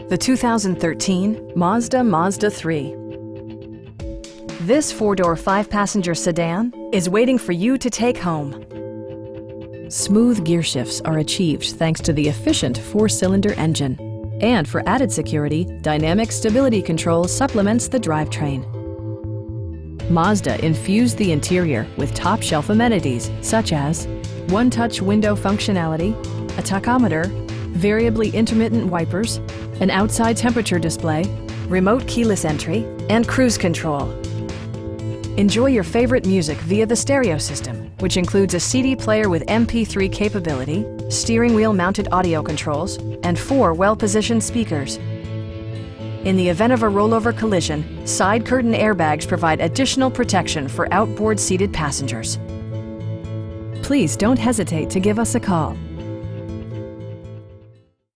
the 2013 Mazda 3. This four-door, five-passenger sedan is waiting for you to take home. Smooth gear shifts are achieved thanks to the efficient four-cylinder engine. And for added security, dynamic stability control supplements the drivetrain. Mazda infused the interior with top-shelf amenities such as one-touch window functionality, a tachometer, variably intermittent wipers, an outside temperature display, remote keyless entry, and cruise control. Enjoy your favorite music via the stereo system, which includes a CD player with MP3 capability, steering wheel mounted audio controls, and 4 well-positioned speakers. In the event of a rollover collision, side curtain airbags provide additional protection for outboard seated passengers. Please don't hesitate to give us a call.